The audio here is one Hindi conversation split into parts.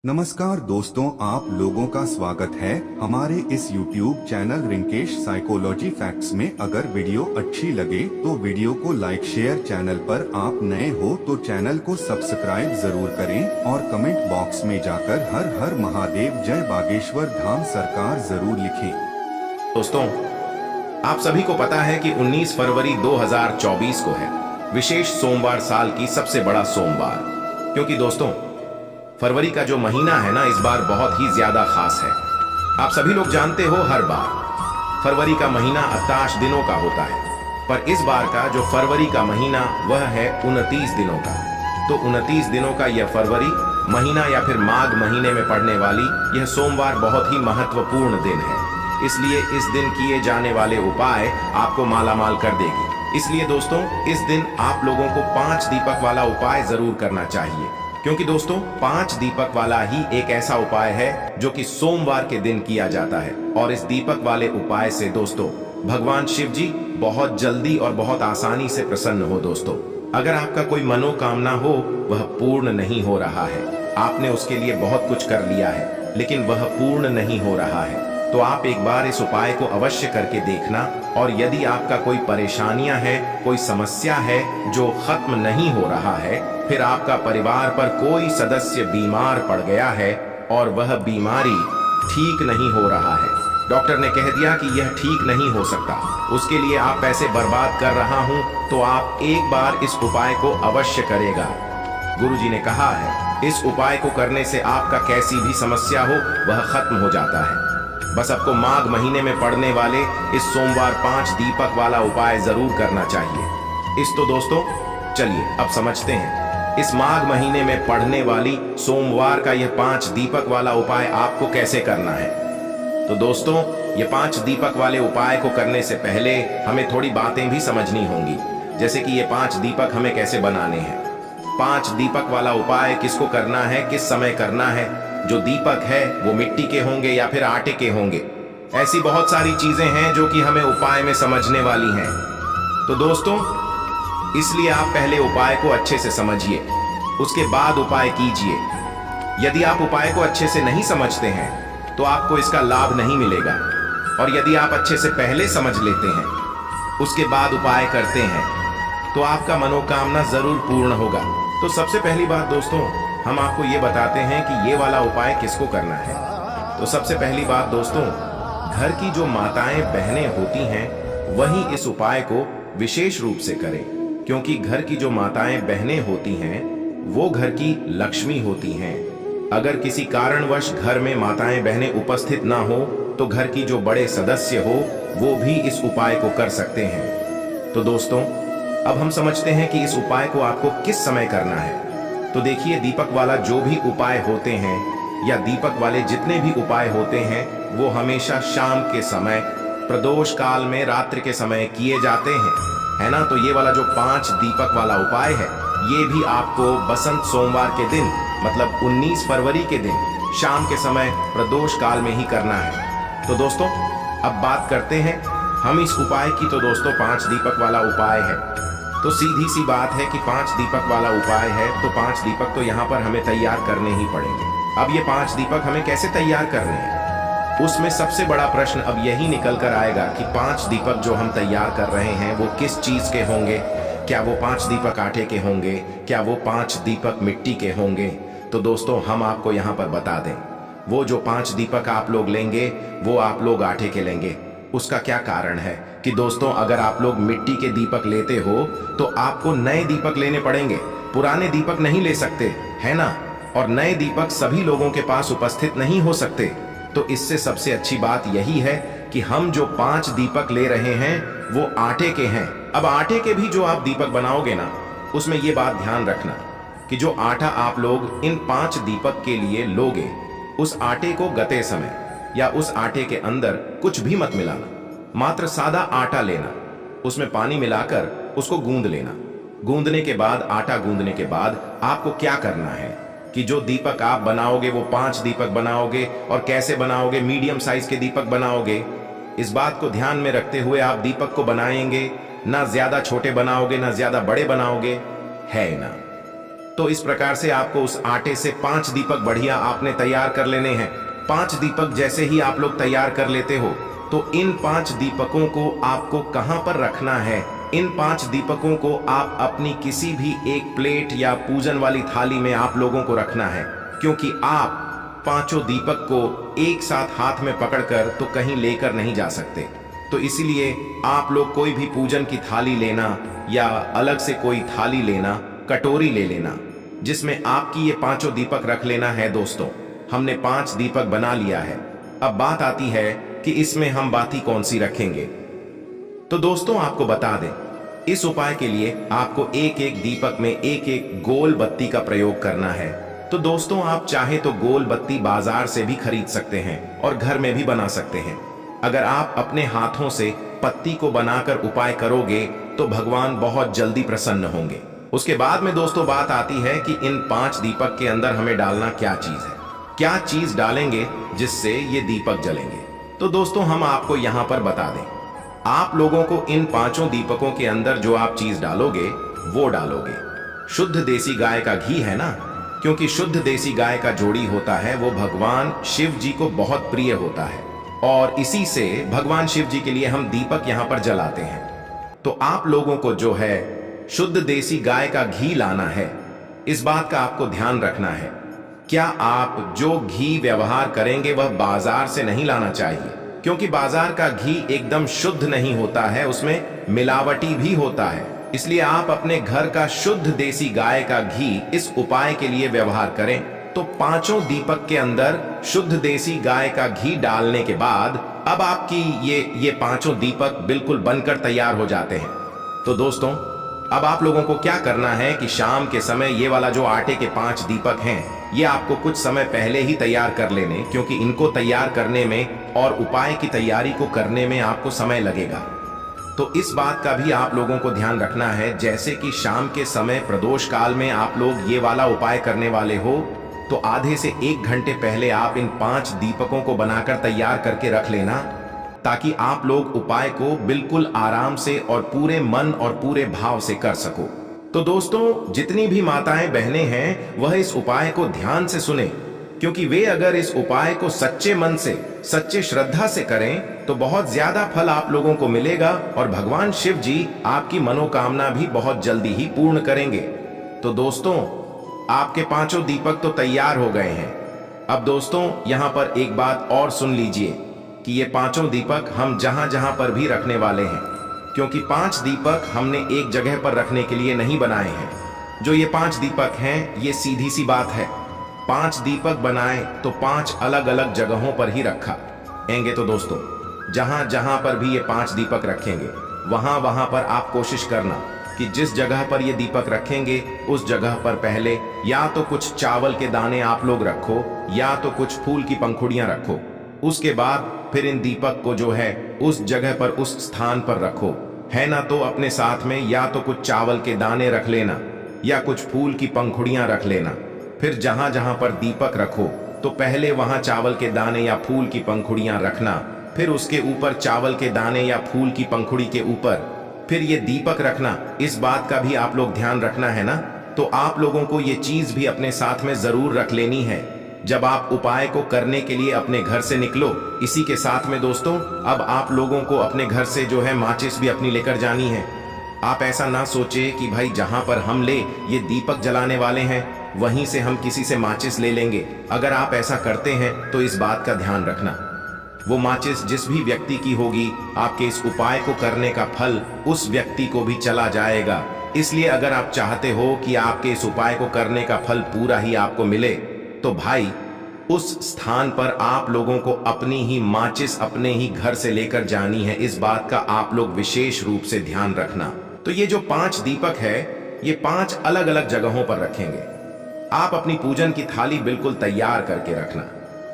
नमस्कार दोस्तों, आप लोगों का स्वागत है हमारे इस YouTube channel Rinkesh psychology facts में। अगर वीडियो अच्छी लगे तो वीडियो को लाइक शेयर, चैनल पर आप नए हो तो चैनल को सब्सक्राइब जरूर करें और कमेंट बॉक्स में जाकर हर हर महादेव जय बागेश्वर धाम सरकार जरूर लिखें। दोस्तों, आप सभी को पता है कि 19 फरवरी 2024 को है विशेष सोमवार, साल की सबसे बड़ा सोमवार। क्योंकि दोस्तों, फरवरी का जो महीना है ना, इस बार बहुत ही ज्यादा खास है। आप सभी लोग जानते हो, हर बार फरवरी का महीना 28 दिनों का होता है, पर इस बार का जो फरवरी का महीना वह है 29 दिनों का। तो 29 दिनों का यह फरवरी महीना या फिर माघ महीने में पड़ने वाली यह सोमवार बहुत ही महत्वपूर्ण दिन है। इसलिए इस दिन किए जाने वाले उपाय आपको मालामाल कर देगी। इसलिए दोस्तों, इस दिन आप लोगों को 5 दीपक वाला उपाय जरूर करना चाहिए। क्योंकि दोस्तों, 5 दीपक वाला ही एक ऐसा उपाय है जो कि सोमवार के दिन किया जाता है। और इस दीपक वाले उपाय से दोस्तों भगवान शिव जी बहुत जल्दी और बहुत आसानी से प्रसन्न हो। दोस्तों, अगर आपका कोई मनोकामना हो वह पूर्ण नहीं हो रहा है, आपने उसके लिए बहुत कुछ कर लिया है लेकिन वह पूर्ण नहीं हो रहा है, तो आप एक बार इस उपाय को अवश्य करके देखना। और यदि आपका कोई परेशानियां है, कोई समस्या है जो खत्म नहीं हो रहा है, फिर आपका परिवार पर कोई सदस्य बीमार पड़ गया है और वह बीमारी ठीक नहीं हो रहा है, डॉक्टर ने कह दिया कि यह ठीक नहीं हो सकता, उसके लिए आप पैसे बर्बाद कर रहा हूं, तो आप एक बार इस उपाय को अवश्य करेगा। गुरुजी ने कहा है, इस उपाय को करने से आपका कैसी भी समस्या हो वह खत्म हो जाता है। बस आपको माघ महीने में पड़ने वाले इस सोमवार 5 दीपक वाला उपाय जरूर करना चाहिए। तो दोस्तों, चलिए अब समझते हैं इस माघ महीने में पड़ने वाली सोमवार का यह 5 दीपक वाला उपाय आपको कैसे करना है। तो दोस्तों, ये 5 दीपक वाले उपाय को करने से पहले हमें थोड़ी बातें भी समझनी होंगी, जैसे कि ये 5 दीपक हमें कैसे बनाने हैं। 5 दीपक वाला उपाय किसको करना है, किस समय करना है। जो दीपक है वो मिट्टी के होंगे या फिर आटे के होंगे। ऐसी बहुत सारी चीजें हैं जो कि हमें उपाय में समझने वाली हैं। तो दोस्तों, इसलिए आप पहले उपाय को अच्छे से समझिए, उसके बाद उपाय कीजिए। यदि आप उपाय को अच्छे से नहीं समझते हैं तो आपको इसका लाभ नहीं मिलेगा, और यदि आप अच्छे से पहले समझ लेते हैं, उसके बाद उपाय करते हैं, तो आपका मनोकामना जरूर पूर्ण होगा। तो सबसे पहली बात दोस्तों, हम आपको ये बताते हैं कि ये वाला उपाय किसको करना है। तो सबसे पहली बात दोस्तों, घर की जो माताएं बहनें होती हैं वही इस उपाय को विशेष रूप से करें। क्योंकि घर की जो माताएं बहनें होती हैं वो घर की लक्ष्मी होती हैं। अगर किसी कारणवश घर में माताएं बहनें उपस्थित ना हो तो घर की जो बड़े सदस्य हो वो भी इस उपाय को कर सकते हैं। तो दोस्तों, अब हम समझते हैं कि इस उपाय को आपको किस समय करना है। तो देखिए, दीपक वाला जो भी उपाय होते हैं या दीपक वाले जितने भी उपाय होते हैं वो हमेशा शाम के समय, प्रदोष काल में, रात्रि के समय किए जाते हैं, है ना। तो ये वाला जो 5 दीपक वाला उपाय है ये भी आपको बसंत सोमवार के दिन, मतलब 19 फरवरी के दिन शाम के समय प्रदोष काल में ही करना है। तो दोस्तों, अब बात करते हैं हम इस उपाय की। तो दोस्तों, 5 दीपक वाला उपाय है, तो सीधी सी बात है कि 5 दीपक वाला उपाय है तो 5 दीपक तो यहाँ पर हमें तैयार करने ही पड़ेंगे। अब ये 5 दीपक हमें कैसे तैयार करने हैं, उसमें सबसे बड़ा प्रश्न अब यही निकल कर आएगा कि 5 दीपक जो हम तैयार कर रहे हैं वो किस चीज के होंगे। क्या वो 5 दीपक आटे के होंगे, क्या वो 5 दीपक मिट्टी के होंगे। तो दोस्तों, हम आपको यहाँ पर बता दें, वो जो 5 दीपक आप लोग लेंगे वो आप लोग आटे के लेंगे। उसका क्या कारण है कि दोस्तों, अगर आप लोग मिट्टी के दीपक लेते हो तो आपको नए दीपक लेने पड़ेंगे, पुराने दीपक नहीं ले सकते, है ना। और नए दीपक सभी लोगों के पास उपस्थित नहीं हो सकते। तो इससे सबसे अच्छी बात यही है कि हम जो 5 दीपक ले रहे हैं वो आटे के हैं। अब आटे के भी जो आप दीपक बनाओगे ना, उसमें ये बात ध्यान रखना कि जो आटा आप लोग इन 5 दीपक के लिए लोगे, उस आटे को गते समय या उस आटे के अंदर कुछ भी मत मिलाना, मात्र सादा आटा लेना, उसमें पानी मिलाकर उसको गूंद लेना। गूंदने के बाद, आटा गूंदने के बाद आपको क्या करना है कि जो दीपक आप बनाओगे वो 5 दीपक बनाओगे। और कैसे बनाओगे, मीडियम साइज के दीपक बनाओगे। इस बात को ध्यान में रखते हुए आप दीपक को बनाएंगे, ना ज्यादा छोटे बनाओगे ना ज्यादा बड़े बनाओगे, है ना। तो इस प्रकार से आपको उस आटे से 5 दीपक बढ़िया आपने तैयार कर लेने हैं। 5 दीपक जैसे ही आप लोग तैयार कर लेते हो तो इन 5 दीपकों को आपको कहां पर रखना है? इन 5 दीपकों को आप अपनी किसी भी एक प्लेट या पूजन वाली थाली में आप लोगों को रखना है, क्योंकि आप 5 दीपक को एक साथ हाथ में पकड़कर तो कहीं लेकर नहीं जा सकते। तो इसीलिए आप लोग कोई भी पूजन की थाली लेना या अलग से कोई थाली लेना, कटोरी ले लेना, जिसमें आपकी ये 5 दीपक रख लेना है। दोस्तों, हमने 5 दीपक बना लिया है। अब बात आती है कि इसमें हम बाती कौन सी रखेंगे। तो दोस्तों, आपको बता दें, इस उपाय के लिए आपको एक एक दीपक में एक एक गोल बत्ती का प्रयोग करना है। तो दोस्तों, आप चाहे तो गोल बत्ती बाजार से भी खरीद सकते हैं और घर में भी बना सकते हैं। अगर आप अपने हाथों से पत्ती को बनाकर उपाय करोगे तो भगवान बहुत जल्दी प्रसन्न होंगे। उसके बाद में दोस्तों बात आती है कि इन 5 दीपक के अंदर हमें डालना क्या चीज है, क्या चीज डालेंगे जिससे ये दीपक जलेंगे। तो दोस्तों, हम आपको यहां पर बता दें, आप लोगों को इन 5 दीपकों के अंदर जो आप चीज डालोगे वो डालोगे शुद्ध देसी गाय का घी, है ना? क्योंकि शुद्ध देसी गाय का जोड़ी होता है वो भगवान शिव जी को बहुत प्रिय होता है और इसी से भगवान शिव जी के लिए हम दीपक यहां पर जलाते हैं। तो आप लोगों को जो है शुद्ध देसी गाय का घी लाना है। इस बात का आपको ध्यान रखना है। क्या आप जो घी व्यवहार करेंगे वह बाजार से नहीं लाना चाहिए, क्योंकि बाजार का घी एकदम शुद्ध नहीं होता है, उसमें मिलावटी भी होता है। इसलिए आप अपने घर का शुद्ध देसी गाय का घी इस उपाय के लिए व्यवहार करें। तो 5 दीपक के अंदर शुद्ध देसी गाय का घी डालने के बाद अब आपकी ये 5 दीपक बिल्कुल बनकर तैयार हो जाते हैं। तो दोस्तों, अब आप लोगों को क्या करना है कि शाम के समय ये वाला जो आटे के 5 दीपक हैं, ये आपको कुछ समय पहले ही तैयार कर लेने, क्योंकि इनको तैयार करने में और उपाय की तैयारी को करने में आपको समय लगेगा। तो इस बात का भी आप लोगों को ध्यान रखना है, जैसे कि शाम के समय प्रदोष काल में आप लोग ये वाला उपाय करने वाले हो तो आधे से 1 घंटे पहले आप इन 5 दीपकों को बनाकर तैयार करके रख लेना, ताकि आप लोग उपाय को बिल्कुल आराम से और पूरे मन और पूरे भाव से कर सको। तो दोस्तों, जितनी भी माताएं बहनें हैं वह इस उपाय को ध्यान से सुने, क्योंकि वे अगर इस उपाय को सच्चे मन से, सच्चे श्रद्धा से करें तो बहुत ज्यादा फल आप लोगों को मिलेगा और भगवान शिव जी आपकी मनोकामना भी बहुत जल्दी ही पूर्ण करेंगे। तो दोस्तों, आपके 5 दीपक तो तैयार हो गए हैं। अब दोस्तों, यहाँ पर एक बात और सुन लीजिए कि ये 5 दीपक हम जहां जहां पर भी रखने वाले हैं, क्योंकि 5 दीपक हमने एक जगह पर रखने के लिए नहीं बनाए हैं। जो ये 5 दीपक हैं, ये सीधी सी बात है, 5 दीपक बनाए तो 5 अलग अलग जगहों पर ही रखेंगे। तो दोस्तों, जहां जहां पर भी ये 5 दीपक रखेंगे वहां वहां पर आप कोशिश करना कि जिस जगह पर ये दीपक रखेंगे उस जगह पर पहले या तो कुछ चावल के दाने आप लोग रखो या तो कुछ फूल की पंखुड़ियां रखो। उसके बाद फिर इन दीपक को जो है उस जगह पर, उस स्थान पर रखो, है ना? तो अपने साथ में या तो कुछ चावल के दाने रख लेना या कुछ फूल की पंखुड़ियां रख लेना। फिर जहां जहां पर दीपक रखो तो पहले वहां चावल के दाने या फूल की पंखुड़ियां रखना, फिर उसके ऊपर चावल के दाने या फूल की पंखुड़ी के ऊपर फिर ये दीपक रखना। इस बात का भी आप लोग ध्यान रखना है ना? तो आप लोगों को ये चीज भी अपने साथ में जरूर रख लेनी है जब आप उपाय को करने के लिए अपने घर से निकलो। इसी के साथ में दोस्तों, अब आप लोगों को अपने घर से जो है माचिस भी अपनी लेकर जानी है। आप ऐसा ना सोचे कि भाई जहां पर हम ये दीपक जलाने वाले हैं वहीं से हम किसी से माचिस ले लेंगे। अगर आप ऐसा करते हैं तो इस बात का ध्यान रखना, वो माचिस जिस भी व्यक्ति की होगी, आपके इस उपाय को करने का फल उस व्यक्ति को भी चला जाएगा। इसलिए अगर आप चाहते हो कि आपके इस उपाय को करने का फल पूरा ही आपको मिले, तो भाई उस स्थान पर आप लोगों को अपनी ही माचिस अपने ही घर से लेकर जानी है। इस बात का आप लोग विशेष रूप से ध्यान रखना। तो ये जो 5 दीपक है, ये 5 अलग अलग जगहों पर रखेंगे। आप अपनी पूजन की थाली बिल्कुल तैयार करके रखना,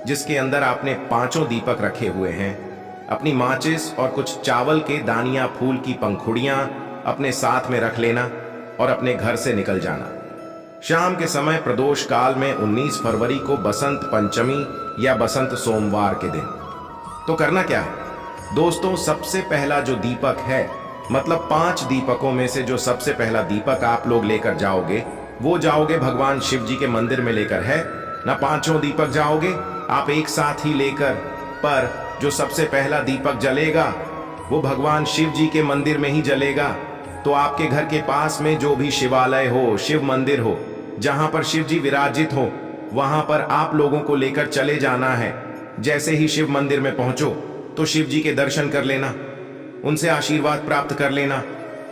जिसके अंदर आपने 5 दीपक रखे हुए हैं। अपनी माचिस और कुछ चावल के दानिया, फूल की पंखुड़ियां अपने साथ में रख लेना और अपने घर से निकल जाना। शाम के समय प्रदोष काल में 19 फरवरी को बसंत पंचमी या बसंत सोमवार के दिन तो करना क्या है दोस्तों? सबसे पहला जो दीपक है, मतलब 5 दीपकों में से जो सबसे पहला दीपक आप लोग लेकर जाओगे, वो जाओगे भगवान शिव जी के मंदिर में लेकर, है ना? पांचों दीपक जाओगे आप एक साथ ही लेकर, पर जो सबसे पहला दीपक जलेगा वो भगवान शिव जी के मंदिर में ही जलेगा। तो आपके घर के पास में जो भी शिवालय हो, शिव मंदिर हो, जहां पर शिव जी विराजित हो, वहां पर आप लोगों को लेकर चले जाना है। जैसे ही शिव मंदिर में पहुंचो तो शिव जी के दर्शन कर लेना, उनसे आशीर्वाद प्राप्त कर लेना।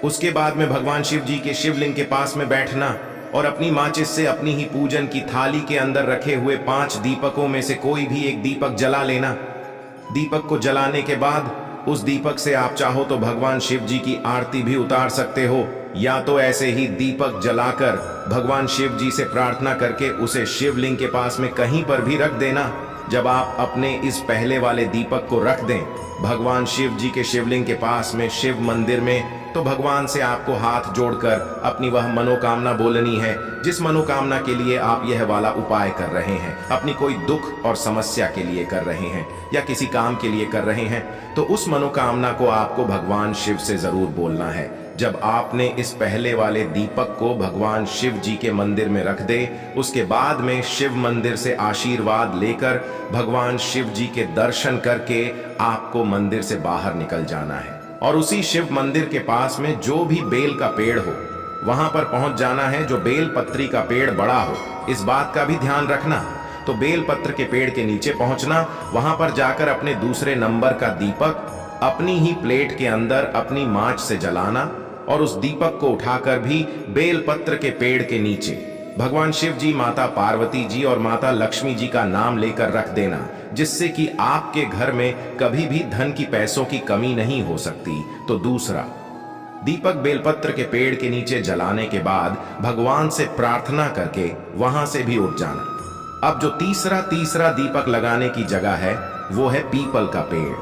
उसके बाद में भगवान शिव जी के शिवलिंग के पास में बैठना और अपनी माचिस से अपनी ही पूजन की थाली के अंदर रखे हुए 5 दीपकों में से कोई भी एक दीपक जला लेना। दीपक को जलाने के बाद उस दीपक से आप चाहो तो भगवान शिव जी की आरती भी उतार सकते हो, या तो ऐसे ही दीपक जलाकर भगवान शिव जी से प्रार्थना करके उसे शिवलिंग के पास में कहीं पर भी रख देना। जब आप अपने इस पहले वाले दीपक को रख दें भगवान शिव जी के शिवलिंग के पास में शिव मंदिर में, तो भगवान से आपको हाथ जोड़कर अपनी वह मनोकामना बोलनी है जिस मनोकामना के लिए आप यह वाला उपाय कर रहे हैं। अपनी कोई दुख और समस्या के लिए कर रहे हैं या किसी काम के लिए कर रहे हैं, तो उस मनोकामना को आपको भगवान शिव से जरूर बोलना है। जब आपने इस पहले वाले दीपक को भगवान शिव जी के मंदिर में रख दे, उसके बाद में शिव मंदिर से आशीर्वाद लेकर भगवान शिव जी के दर्शन करके आपको मंदिर से बाहर निकल जाना है और उसी शिव मंदिर के पास में जो भी बेल का पेड़ हो वहां पर पहुंच जाना है। जो बेल पत्री का पेड़ बड़ा हो, इस बात का भी ध्यान रखना। तो बेल पत्र के पेड़ के नीचे पहुंचना, वहां पर जाकर अपने दूसरे नंबर का दीपक अपनी ही प्लेट के अंदर अपनी माच से जलाना और उस दीपक को उठाकर भी बेल पत्र के पेड़ के नीचे भगवान शिव जी, माता पार्वती जी और माता लक्ष्मी जी का नाम लेकर रख देना, जिससे कि आपके घर में कभी भी धन की, पैसों की कमी नहीं हो सकती। तो दूसरा दीपक बेलपत्र के पेड़ के नीचे जलाने के बाद भगवान से प्रार्थना करके वहां से भी उठ जाना। अब जो तीसरा दीपक लगाने की जगह है वो है पीपल का पेड़।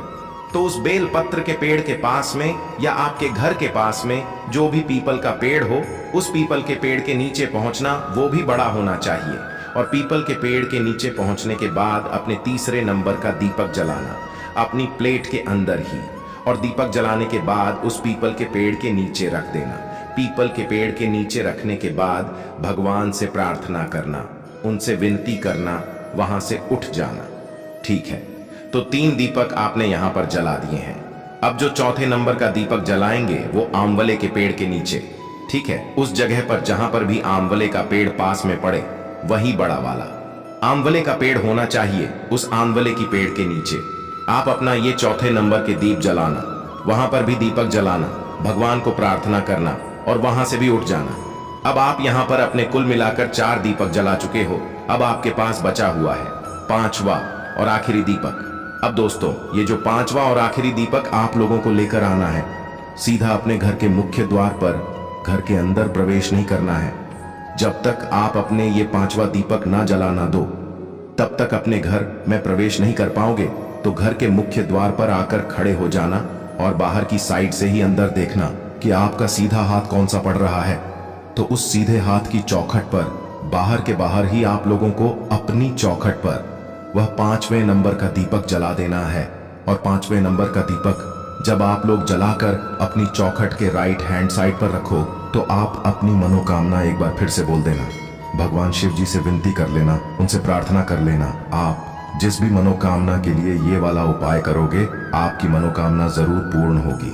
तो उस बेल पत्र के पेड़ के पास में या आपके घर के पास में जो भी पीपल का पेड़ हो, उस पीपल के पेड़ के नीचे पहुंचना, वो भी बड़ा होना चाहिए। और पीपल के पेड़ के नीचे पहुंचने के बाद अपने तीसरे नंबर का दीपक जलाना अपनी प्लेट के अंदर ही, और दीपक जलाने के बाद उस पीपल के पेड़ के नीचे रख देना। पीपल के पेड़ के नीचे रखने के बाद भगवान से प्रार्थना करना, उनसे विनती करना, वहां से उठ जाना। ठीक है, तो 3 दीपक आपने यहां पर जला दिए हैं। अब जो चौथे नंबर का दीपक जलाएंगे वो आंवले के पेड़ के नीचे, ठीक है, उस जगह पर जहां पर भी आंवले का पेड़ पास में पड़े, वही बड़ा वाला आंवले का पेड़ होना चाहिए। उस आंवले की पेड़ के नीचे आप अपना ये चौथे नंबर के दीप जलाना, वहां पर भी दीपक जलाना, भगवान को प्रार्थना करना और वहां से भी उठ जाना। अब आप यहां पर अपने कुल मिलाकर 4 दीपक जला चुके हो। अब आपके पास बचा हुआ है 5वां और आखिरी दीपक। अब दोस्तों, ये जो 5वां और आखिरी दीपक आप लोगों को लेकर आना है, सीधा अपने घर के मुख्य द्वार पर, घर के अंदर प्रवेश नहीं करना है। जब तक आप अपने ये 5वां दीपक ना जलाना दो, तब तक अपने घर में प्रवेश नहीं कर पाओगे। तो घर के मुख्य द्वार पर आकर खड़े हो जाना और बाहर की साइड से ही अंदर देखना कि आपका सीधा हाथ कौन सा पड़ रहा है। तो उस सीधे हाथ की चौखट पर, बाहर के बाहर ही आप लोगों को अपनी चौखट पर वह 5वें नंबर का दीपक जला देना है। और 5वें नंबर का दीपक जब आप लोग जलाकर अपनी चौखट के राइट हैंड साइड पर रखो, तो आप अपनी मनोकामना एक बार फिर से बोल देना, भगवान शिव जी से विनती कर लेना, उनसे प्रार्थना कर लेना। आप जिस भी मनोकामना के लिए ये वाला उपाय करोगे, आपकी मनोकामना जरूर पूर्ण होगी।